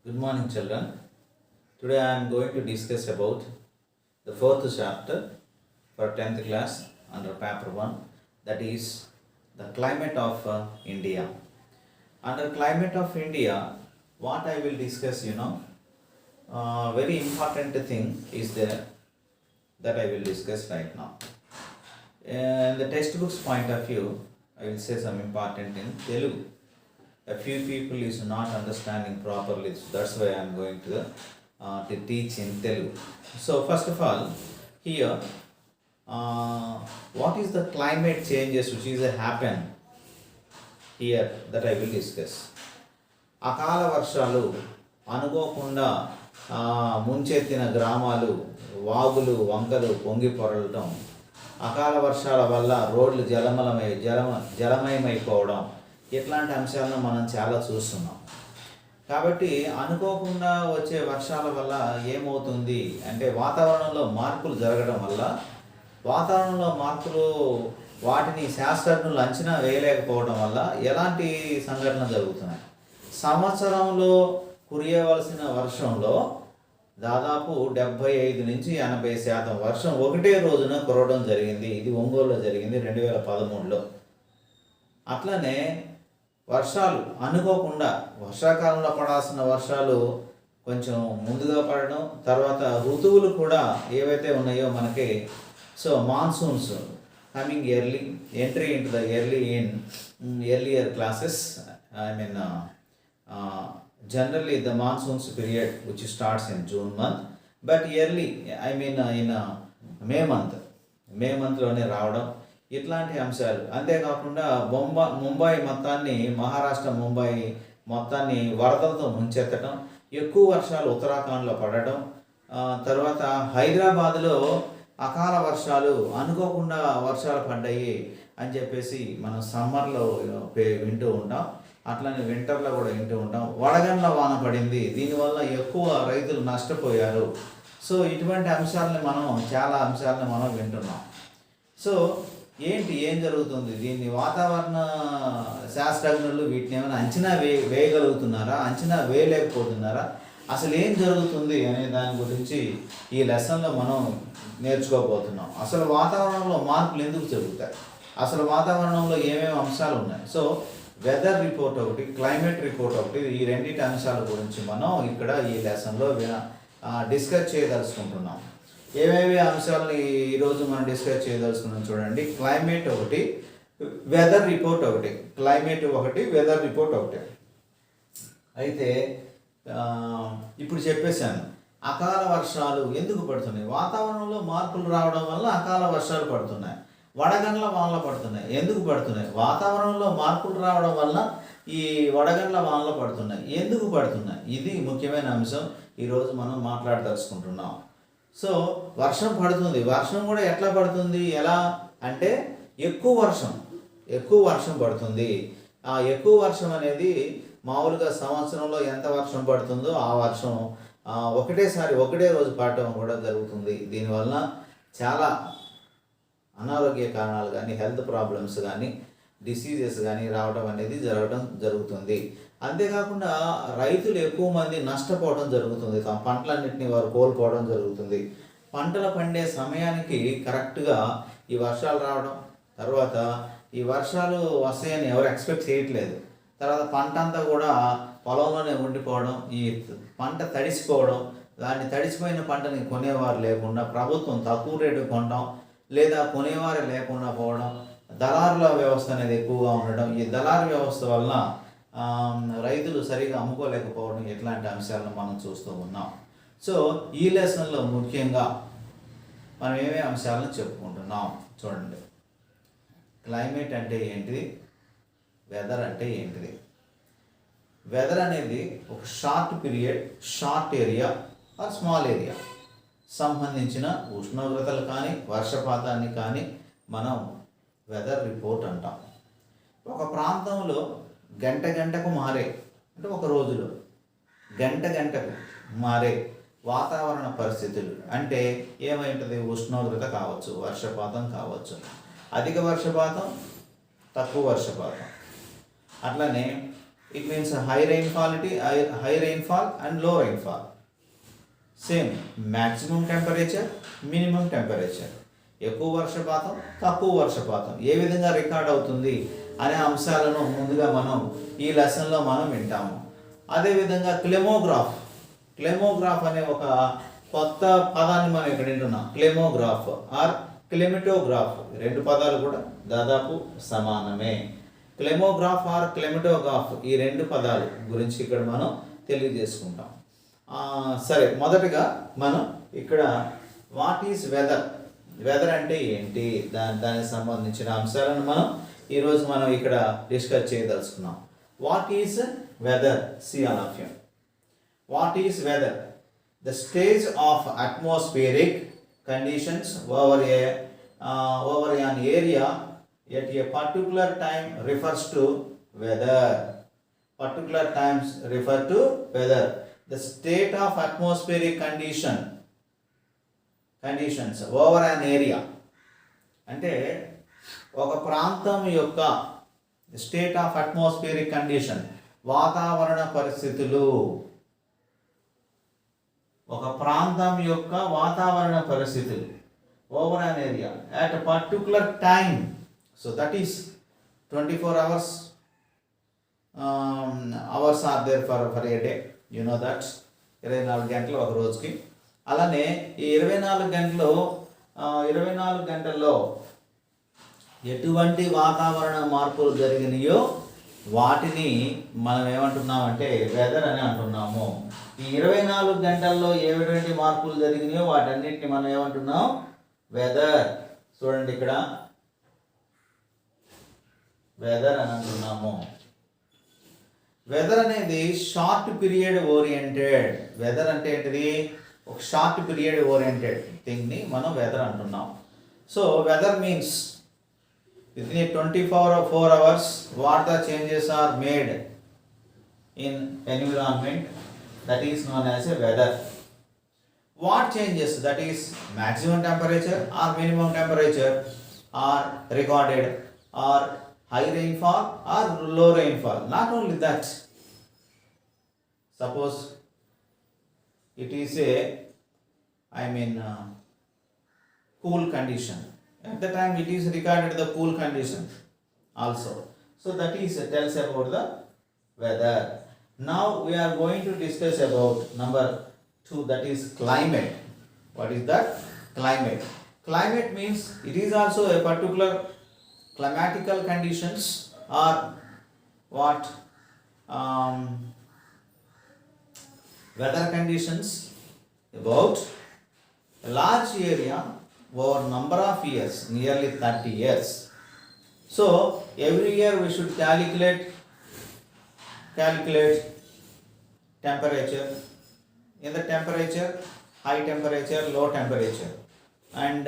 Good morning, children. Today I am going to discuss about the fourth chapter for 10th class under paper 1, that is the climate of India. Under climate of India, what I will discuss, very important thing is there that I will discuss right now. In the textbook's point of view, I will say some important in Telugu. A few people is not understanding properly, so that's why I am going to teach in Telugu. So first of all, here, what is the climate changes which is happen here that I will discuss. అకాల వర్షాలు అనుకోకుండా ముంచెత్తిన గ్రామాలు, వాగులు వంకలు పొంగి పొరలటం, అకాల వర్షాల వల్ల రోడ్లు జలమయమైపోవడం, ఇట్లాంటి అంశాలను మనం చాలా చూస్తున్నాం. కాబట్టి అనుకోకుండా వచ్చే వర్షాల వల్ల ఏమవుతుంది అంటే వాతావరణంలో మార్పులు జరగడం వల్ల, వాతావరణంలో మార్పులు వాటిని శాస్త్రజ్ఞులు అంచనా వేయలేకపోవడం వల్ల ఎలాంటి సంఘటనలు జరుగుతున్నాయి. సంవత్సరంలో కురియవలసిన వర్షంలో దాదాపు 75 నుంచి 80% వర్షం ఒకటే రోజున కురవడం జరిగింది. ఇది ఒంగోలులో జరిగింది 2013లో. అట్లనే వర్షాలు అనుకోకుండా వర్షాకాలంలో పడాల్సిన వర్షాలు కొంచెం ముందుగా పడడం, తర్వాత ఋతువులు కూడా ఏవైతే ఉన్నాయో మనకి, so monsoons coming early, entry into the earlier classes, generally the monsoons period which starts in June month, but early in May monthలోనే రావడం, ఇట్లాంటి అంశాలు. అంతేకాకుండా ముంబై మొత్తాన్ని, మహారాష్ట్ర ముంబై మొత్తాన్ని వరదలతో ముంచెత్తడం, ఎక్కువ వర్షాలు ఉత్తరాఖండ్లో పడటం, తర్వాత హైదరాబాద్లో అకాల వర్షాలు, అనుకోకుండా వర్షాలు పడ్డాయి అని చెప్పేసి మనం సమ్మర్లో వింటూ ఉంటాం. అట్లనే వింటర్లో కూడా వింటూ ఉంటాం. వడగండ్ల వాన పడింది, దీనివల్ల ఎక్కువ రైతులు నష్టపోయారు. సో ఇటువంటి అంశాలని చాలా అంశాలని మనం వింటున్నాం. సో ఏం జరుగుతుంది, దీన్ని వాతావరణ శాస్త్రజ్ఞులు వీటిని ఏమైనా అంచనా వేయగలుగుతున్నారా, అంచనా వేయలేకపోతున్నారా, అసలు ఏం జరుగుతుంది అనే దాని గురించి ఈ లెసన్లో మనం నేర్చుకోబోతున్నాం. అసలు వాతావరణంలో మార్పులు ఎందుకు జరుగుతాయి, అసలు వాతావరణంలో ఏమేమి అంశాలు ఉన్నాయి. సో వెదర్ రిపోర్ట్ ఒకటి, క్లైమేట్ రిపోర్ట్ ఒకటి, ఈ రెండింటి అంశాల గురించి మనం ఇక్కడ ఈ లెసన్లో డిస్కస్ చేయదలుచుకుంటున్నాం. ఏమేమి అంశాలను ఈరోజు మనం డిస్కస్ చేయదలుచుకున్నాం చూడండి. క్లైమేట్ ఒకటి, వెదర్ రిపోర్ట్ ఒకటి. క్లైమేట్ ఒకటి, వెదర్ రిపోర్ట్ ఒకటి. అయితే ఇప్పుడు చెప్పేశాను, అకాల వర్షాలు ఎందుకు పడుతున్నాయి, వాతావరణంలో మార్పులు రావడం వల్ల అకాల వర్షాలు పడుతున్నాయి. వడగండ్ల వానలు పడుతున్నాయి, ఎందుకు పడుతున్నాయి, వాతావరణంలో మార్పులు రావడం వల్ల ఈ వడగండ్ల వానలు పడుతున్నాయి, ఎందుకు పడుతున్నాయి. ఇది ముఖ్యమైన అంశం ఈరోజు మనం మాట్లాడదలుచుకుంటున్నాం. సో వర్షం పడుతుంది, వర్షం కూడా ఎట్లా పడుతుంది, ఎలా అంటే ఎక్కువ వర్షం పడుతుంది. ఆ ఎక్కువ వర్షం అనేది మామూలుగా సంవత్సరంలో ఎంత వర్షం పడుతుందో ఆ వర్షం ఒకటే రోజు పడటం కూడా జరుగుతుంది. దీనివల్ల చాలా అనారోగ్య కారణాలు కానీ, హెల్త్ ప్రాబ్లమ్స్ కానీ, డిసీజెస్ కానీ రావడం అనేది జరుగుతుంది. అంతేకాకుండా రైతులు ఎక్కువ మంది నష్టపోవడం జరుగుతుంది, తమ పంటలన్నింటినీ వారు కోల్పోవడం జరుగుతుంది. పంటలు పండే సమయానికి కరెక్ట్గా ఈ వర్షాలు రావడం, తర్వాత ఈ వర్షాలు వస్తాయని ఎవరు ఎక్స్పెక్ట్ చేయట్లేదు. తర్వాత పంట అంతా కూడా పొలంలోనే ఉండిపోవడం, ఈ పంట తడిసిపోవడం, దాన్ని తడిసిపోయిన పంటని కొనేవారు లేకుండా ప్రభుత్వం తక్కువ రేటు కొనడం, లేదా కొనేవారు లేకుండా పోవడం, దళారుల వ్యవస్థ అనేది ఎక్కువగా ఉండడం, ఈ దళారు వ్యవస్థ వలన రైతులు సరిగా అమ్ముకోలేకపోవడం, ఇట్లాంటి అంశాలను మనం చూస్తూ ఉన్నాం. సో ఈ లెసన్లో ముఖ్యంగా మనం ఏమేమి అంశాలను చెప్పుకుంటున్నాం చూడండి. క్లైమేట్ అంటే ఏంటిది, వెదర్ అంటే ఏంటిది. వెదర్ అనేది ఒక short period, short area or small area సంబంధించిన ఉష్ణోగ్రతలు కానీ, వర్షపాతాన్ని కానీ మనం వెదర్ రిపోర్ట్ అంటాం. ఒక ప్రాంతంలో గంటకు మారే, అంటే ఒక రోజులో గంటకు మారే వాతావరణ పరిస్థితులు అంటే ఏమైంటుంది, ఉష్ణోగ్రత కావచ్చు, వర్షపాతం కావచ్చు, అధిక వర్షపాతం, తక్కువ వర్షపాతం. అట్లనే It means high rainfall and low rainfall. Same maximum temperature, minimum temperature. ఎక్కువ వర్షపాతం, తక్కువ వర్షపాతం ఏ విధంగా రికార్డ్ అవుతుంది అనే అంశాలను ముందుగా మనం ఈ లెసన్లో మనం వింటాము. అదేవిధంగా క్లెమోగ్రాఫ్ అనే ఒక కొత్త పదాన్ని మనం ఇక్కడ వింటున్నాం. క్లెమోగ్రాఫ్ ఆర్ క్లెమిటోగ్రాఫ్, రెండు పదాలు కూడా దాదాపు సమానమే. క్లెమోగ్రాఫ్ ఆర్ క్లెమిటోగ్రాఫ్, ఈ రెండు పదాలు గురించి ఇక్కడ మనం తెలియజేసుకుంటాం. సరే, మొదటగా మనం ఇక్కడ వాట్ ఈజ్ వెదర్ అంటే ఏంటి, దానికి సంబంధించిన అంశాలను ఈరోజు మనం ఇక్కడ డిస్కస్ చేయదలుచుకున్నాం. What is weather? See all of you. What is weather? The stage of atmospheric conditions over an area at a particular time refers to weather. Particular times refer to weather. The state of atmospheric conditions over an area అంటే ఒక ప్రాంతం యొక్క state of atmospheric condition, వాతావరణ పరిస్థితులు, ఒక ప్రాంతం యొక్క వాతావరణ పరిస్థితులు over an area at a particular time. So that is 24 hours are there for a day. You know that 24 గంటలు ఒక రోజుకి. అలానే ఈ 24 గంటల్లో ఎటువంటి వాతావరణ మార్పులు జరిగినాయో వాటిని మనం ఏమంటున్నామంటే వెదర్ అని అంటున్నాము. ఈ 24 గంటల్లో ఎటువంటి మార్పులు జరిగినాయో వాటన్నిటిని మనం ఏమంటున్నాం? వెదర్. చూడండి, ఇక్కడ వెదర్ అని అంటున్నాము. వెదర్ అనేది షార్ట్ పీరియడ్ ఓరియంటెడ్. వెదర్ అంటే ఏంటిది? ఒక షార్ట్ పీరియడ్ ఓరియంటెడ్ థింగ్ని మనం వెదర్ అంటున్నాం. So weather means within 24 hours what the changes are made in environment, that is known as a weather. What changes? That is maximum temperature or minimum temperature are recorded, or high rainfall or low rainfall. Not only that, suppose it is a cool condition. At the time it is recorded the cool condition also. So that is tells about the weather. Now we are going to discuss about number 2, that is climate. What is that? Climate. Climate means it is also a particular climatical conditions or what weather conditions about a large area over number of years, nearly 30 years. So every year we should calculate temperature. In the temperature, high temperature, low temperature, and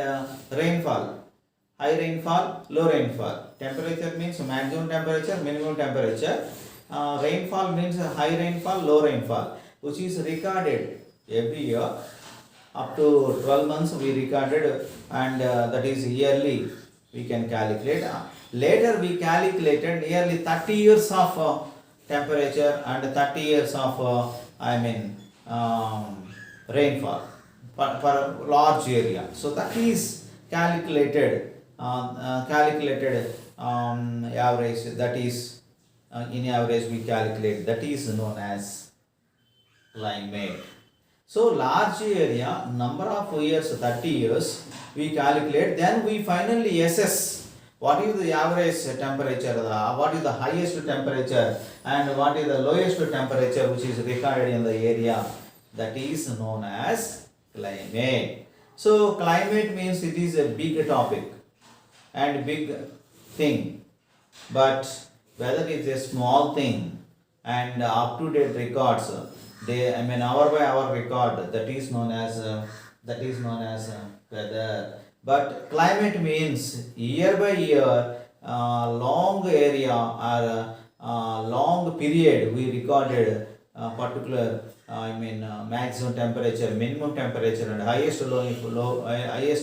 rainfall, high rainfall, low rainfall. Temperature means maximum temperature, minimum temperature. Rainfall means high rainfall, low rainfall, which is recorded every year. Up to 12 months we recorded, and that is yearly we can calculate. Later we calculated nearly 30 years of temperature and 30 years of rainfall for a large area. So that is calculated average. That is in average we calculate. That is known as climate. So large area, number of years, 30 years, we calculate. Then we finally assess what is the average temperature, what is the highest temperature, and what is the lowest temperature which is recorded in the area. That is known as climate. So climate means it is a big topic and big thing, but weather is a small thing, and up-to-date records. Hour by hour record, that is known as weather. But climate means year by year, long area or long period we recorded particular maximum temperature, minimum temperature, and highest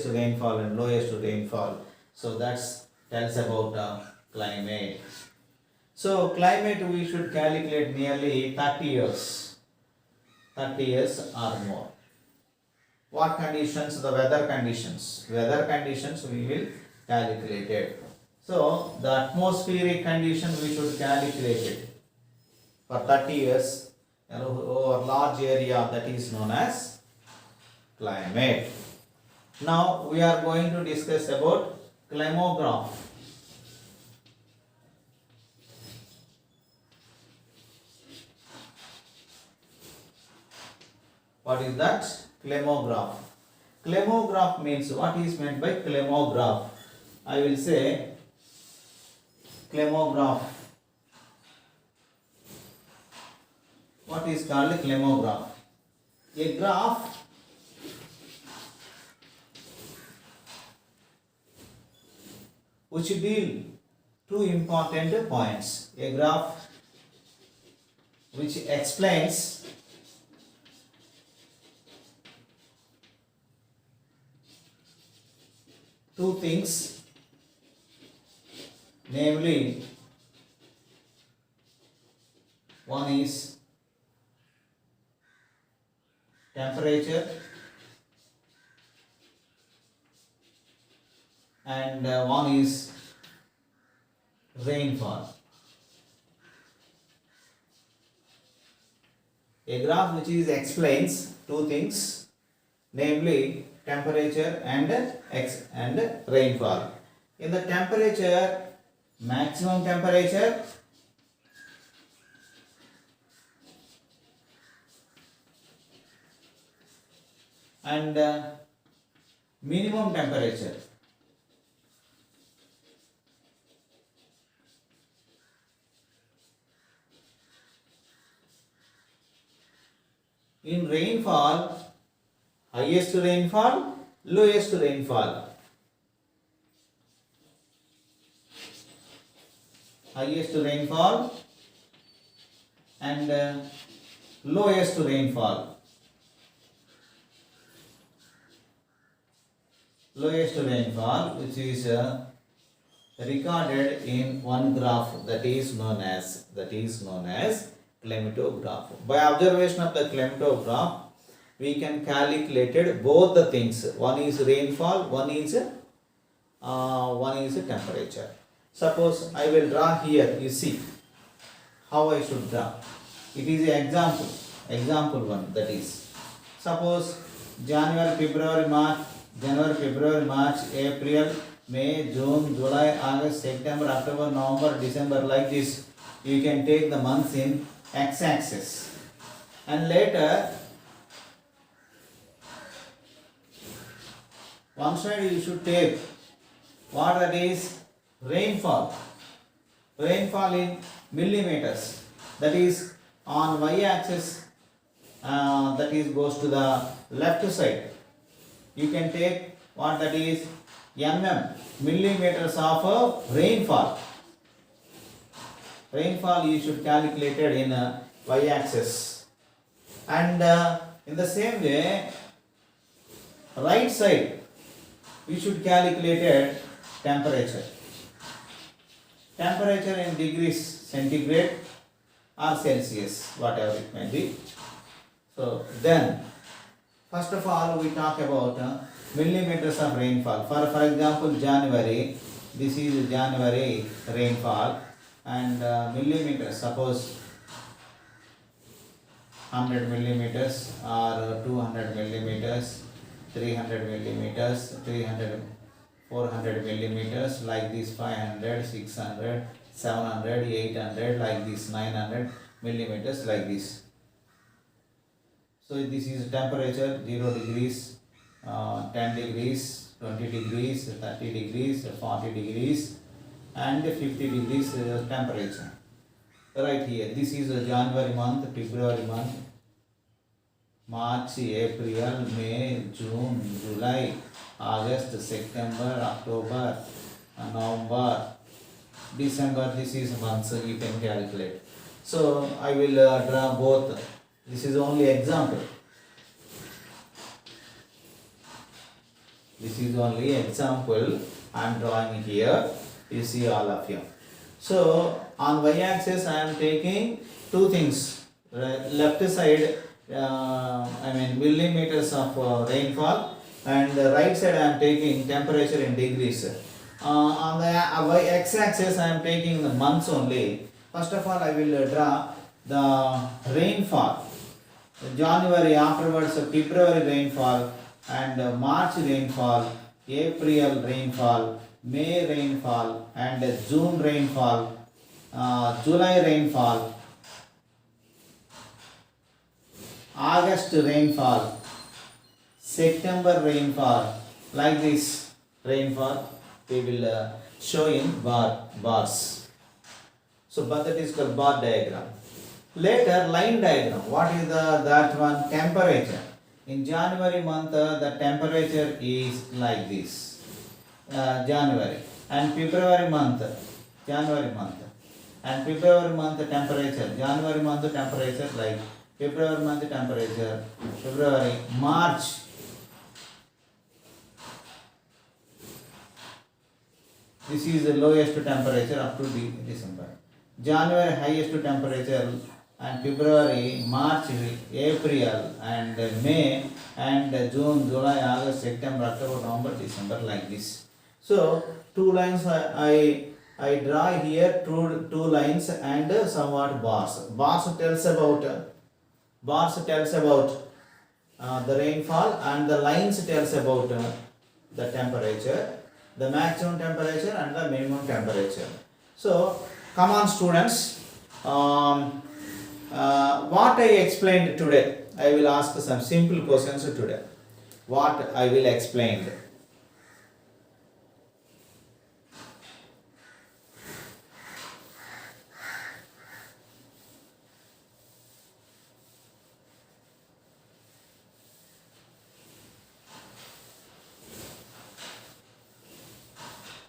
rainfall and lowest rainfall. So that's tells about climate. So climate we should calculate nearly 30 years, 30 years or more. What conditions? The weather conditions. Weather conditions we will calculate it. So the atmospheric condition we should calculate it for 30 years over large area, that is known as climate. Now we are going to discuss about climograph. What is that? Climograph. Climograph means, what is meant by climograph? I will say climograph. What is called climograph? A graph which deal two important points. A graph which explains two things, namely one is temperature and one is rainfall. A graph which is explains two things, namely temperature and rainfall. In the temperature, maximum temperature and minimum temperature. In rainfall, highest rainfall, lowest rainfall. Highest rainfall and lowest rainfall. Lowest rainfall, which is recorded in one graph, that is known as climatograph. By observation of the climatograph, we can calculate both the things. One is rainfall, one is temperature. Suppose I will draw here. You see how I should draw. It is an example one. That is, suppose January, February, March, April, May, June, July, August, September, October, November, December, like this. You can take the months in x-axis, and later one side you should take what that is rainfall. Rainfall in millimeters. That is on y-axis. That is goes to the left side. You can take what that is millimeters of rainfall. Rainfall you should calculate it in y-axis, and in the same way, right side you should calculate it temperature. Temperature in degrees centigrade or Celsius, whatever it may be. So then, first of all, we talk about millimeters of rainfall. For example, January. This is January rainfall. And millimeters, suppose 100 millimeters or 200 millimeters, 300 millimeters, 400 millimeters, like this, 500, 600, 700, 800, like this, 900 millimeters, like this. So this is temperature, 0 degrees, 10 degrees, 20 degrees, 30 degrees, 40 degrees, and 50 degrees temperature. Right here, this is January month, February month, March, April, May, June, July, August, September, October, November, December. This is months you can calculate. So I will draw both. This is only example. This is only example I am drawing here. You see all of you. So On y-axis I am taking two things. Left side, millimeters of rainfall, and the right side I am taking temperature in degrees. On the x-axis I am taking the months only. First of all, I will draw the rainfall. January, afterwards February rainfall, and March rainfall, April rainfall, May rainfall, and June rainfall, July rainfall, August rainfall, September rainfall. Like this rainfall we will show in bars. So but that is called bar diagram. Later, line diagram. What is that one? Temperature. In January month, the temperature is like this. January. And February month, and February month temperature. January month temperature like February month temperature. February, March. This is the lowest temperature up to December. January highest temperature, and February, March, April, and May, and June, July, August, September, October, November, December, like this. So two lines I draw here, two lines and somewhat bars. Bars tells about the rainfall, and the lines tells about the temperature, the maximum temperature and the minimum temperature. So come on students, what I explained today, I will ask some simple questions today. What I will explain.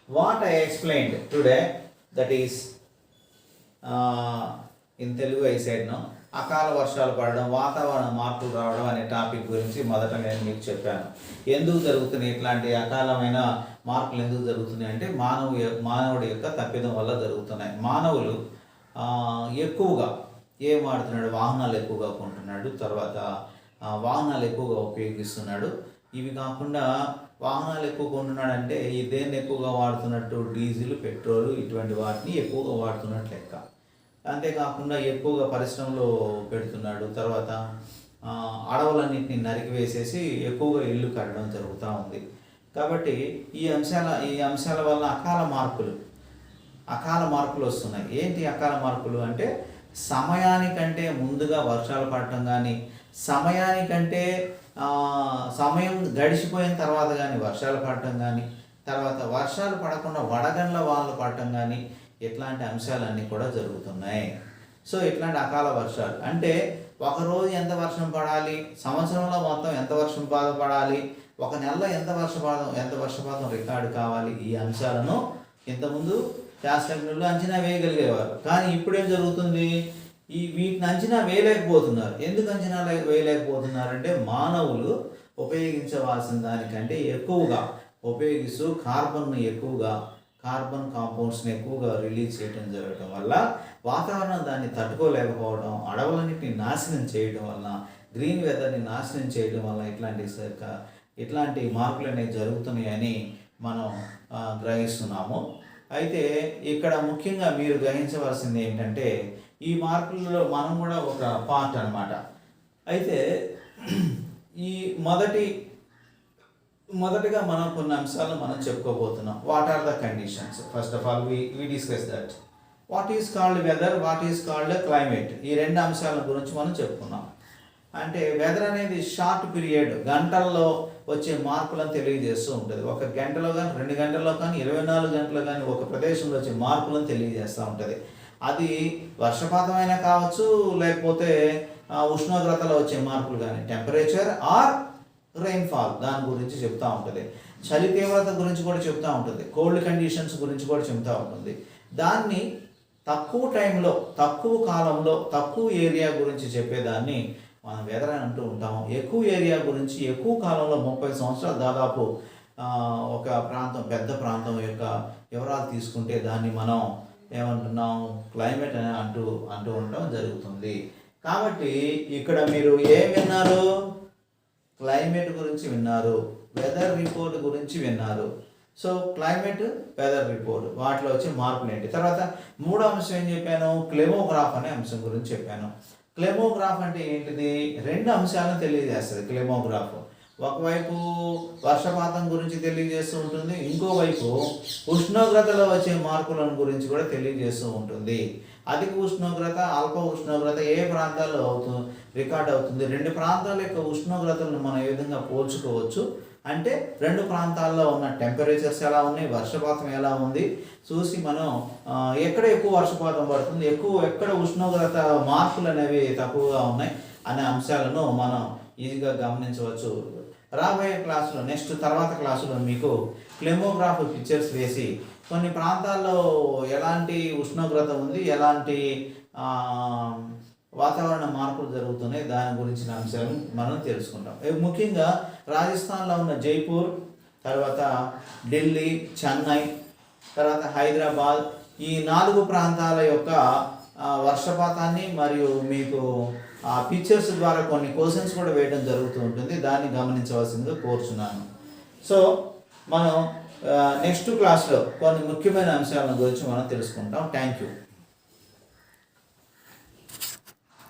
What I explained today, that is in Telugu I said no, అకాల వర్షాలు పడడం, వాతావరణ మార్పులు రావడం అనే topic గురించి మొదట నేను మీకు చెప్పాను. ఎందుకు జరుగుతున్నాయి ఇట్లాంటి అకాలమైన మార్పులు ఎందుకు జరుగుతున్నాయి అంటే మానవుడి యొక్క తప్పిదం వల్ల జరుగుతున్నాయి. మానవులు ఎక్కువగా ఏం వాడుతున్నాడు? వాహనాలు ఎక్కువగా కొంటున్నాడు, తర్వాత వాహనాలు ఎక్కువగా ఉపయోగిస్తున్నాడు. ఇవి కాకుండా వాహనాలు ఎక్కువ కొంటున్నాడు అంటే దేన్ని ఎక్కువగా వాడుతున్నట్టు? డీజిల్, పెట్రోల్ ఇటువంటి వాటిని ఎక్కువగా వాడుతున్నట్టు లెక్క. అంతేకాకుండా ఎక్కువగా పరిశ్రమలో పెడుతున్నాడు, తర్వాత అడవులన్నింటినీ నరికివేసేసి ఎక్కువగా ఇల్లు కట్టడం జరుగుతూ ఉంది. కాబట్టి ఈ అంశాల వల్ల అకాల మార్పులు వస్తున్నాయి. ఏంటి అకాల మార్పులు అంటే సమయానికంటే ముందుగా వర్షాలు పడటం కానీ, సమయానికంటే సమయం గడిచిపోయిన తర్వాత కానీ వర్షాలు పడటం కానీ, తర్వాత వర్షాలు పడకుండా వడగండ్ల వానలు పడటం కానీ, ఇట్లాంటి అంశాలన్నీ కూడా జరుగుతున్నాయి. సో ఇట్లాంటి అకాల వర్షాలు అంటే ఒకరోజు ఎంత వర్షం పడాలి, సంవత్సరంలో మొత్తం ఎంత వర్షం పడాలి, ఒక నెలలో ఎంత వర్షపాతం రికార్డు కావాలి, ఈ అంశాలను ఇంతకుముందు శాస్త్రజ్ఞులు అంచనా వేయగలిగేవారు. కానీ ఇప్పుడేం జరుగుతుంది? వీటిని అంచనా వేయలేకపోతున్నారు. ఎందుకు అంచనా వేయలేకపోతున్నారంటే మానవులు ఉపయోగించవలసిన దానికంటే ఎక్కువగా ఉపయోగిస్తూ కార్బన్ కాంపౌండ్స్ని ఎక్కువగా రిలీజ్ చేయడం జరగడం వల్ల వాతావరణం దాన్ని తట్టుకోలేకపోవడం, అడవులన్నింటినీ నాశనం చేయడం వల్ల, గ్రీన్ వెదర్ని నాశనం చేయడం వల్ల ఇట్లాంటి మార్పులు అనేవి జరుగుతున్నాయని మనం గ్రహిస్తున్నాము. అయితే ఇక్కడ ముఖ్యంగా మీరు గ్రహించవలసింది ఏంటంటే ఈ మార్పులలో మనం కూడా ఒక పార్ట్ అన్నమాట. అయితే ఈ మొదటిగా మనం కొన్ని అంశాలను మనం చెప్పుకోబోతున్నాం. What are the conditions? First of all we discuss that what is called weather, what is called climate. ఈ రెండు అంశాల గురించి మనం చెప్పుకున్నాం. అంటే వెదర్ అనేది షార్ట్ పీరియడ్, గంటల్లో వచ్చే మార్పులను తెలియజేస్తూ ఉంటుంది. ఒక గంటలో కానీ, 2 గంటల్లో కానీ, 24 గంటల్లో కానీ ఒక ప్రదేశంలో వచ్చే మార్పులను తెలియజేస్తూ ఉంటుంది. అది వర్షపాతమైనా కావచ్చు, లేకపోతే ఉష్ణోగ్రతలో వచ్చే మార్పులు కానీ, టెంపరేచర్ ఆర్ రెయిన్ఫాల్ దాని గురించి చెప్తూ ఉంటుంది. చలి తీవ్రత గురించి కూడా చెప్తూ ఉంటుంది. కోల్డ్ కండిషన్స్ గురించి కూడా చెప్తూ ఉంటుంది. దాన్ని తక్కువ టైంలో, తక్కువ కాలంలో, తక్కువ ఏరియా గురించి చెప్పేదాన్ని మనం వెదర్ అని అంటూ ఉంటాము. ఎక్కువ ఏరియా గురించి ఎక్కువ కాలంలో 30 సంవత్సరాలు దాదాపు ఒక ప్రాంతం, పెద్ద ప్రాంతం యొక్క వివరాలు తీసుకుంటే దాన్ని మనం ఏమంటున్నాం, క్లైమేట్ అని అంటూ అంటూ ఉండటం జరుగుతుంది. కాబట్టి ఇక్కడ మీరు ఏం విన్నారు, క్లైమేట్ గురించి విన్నారు, వెదర్ రిపోర్ట్ గురించి విన్నారు. సో క్లైమేట్, వెదర్ రిపోర్ట్, వాటిలో వచ్చే మార్పులు ఏంటి. తర్వాత మూడో అంశం ఏం చెప్పాను, క్లెమోగ్రాఫ్ అనే అంశం గురించి చెప్పాను. క్లెమోగ్రాఫ్ అంటే ఏంటిది, రెండు అంశాలను తెలియజేస్తుంది క్లెమోగ్రాఫ్. ఒకవైపు వర్షపాతం గురించి తెలియజేస్తూ ఉంటుంది, ఇంకోవైపు ఉష్ణోగ్రతలో వచ్చే మార్పులను గురించి కూడా తెలియజేస్తూ ఉంటుంది. అధిక ఉష్ణోగ్రత, అల్ప ఉష్ణోగ్రత ఏ ప్రాంతాల్లో రికార్డ్ అవుతుంది, రెండు ప్రాంతాల యొక్క ఉష్ణోగ్రతలను మనం ఏ విధంగా పోల్చుకోవచ్చు అంటే రెండు ప్రాంతాల్లో ఉన్న టెంపరేచర్స్ ఎలా ఉన్నాయి, వర్షపాతం ఎలా ఉంది చూసి మనం ఎక్కడ ఎక్కువ వర్షపాతం పడుతుంది, ఎక్కడ ఉష్ణోగ్రత మార్పులు అనేవి తక్కువగా ఉన్నాయి అనే అంశాలను మనం ఈజీగా గమనించవచ్చు. రాబోయే క్లాసులో తర్వాత క్లాసులో మీకు క్లెమోగ్రాఫ్ పిక్చర్స్ వేసి కొన్ని ప్రాంతాల్లో ఎలాంటి ఉష్ణోగ్రత ఉంది, ఎలాంటి వాతావరణ మార్పులు జరుగుతున్నాయి, దాని గురించిన అంశాలు మనం తెలుసుకుంటాం. ముఖ్యంగా రాజస్థాన్లో ఉన్న జైపూర్, తర్వాత ఢిల్లీ, చెన్నై, తర్వాత హైదరాబాద్, ఈ 4 ప్రాంతాల యొక్క వర్షపాతాన్ని మరియు మీకు పిక్చర్స్ ద్వారా కొన్ని క్వశ్చన్స్ కూడా వేయడం జరుగుతూ ఉంటుంది, దాన్ని గమనించవలసిందిగా కోరుచున్నాను. సో మనం నెక్స్ట్ క్లాస్లో కొన్ని ముఖ్యమైన అంశాల గురించి మనం తెలుసుకుంటాం. Thank you.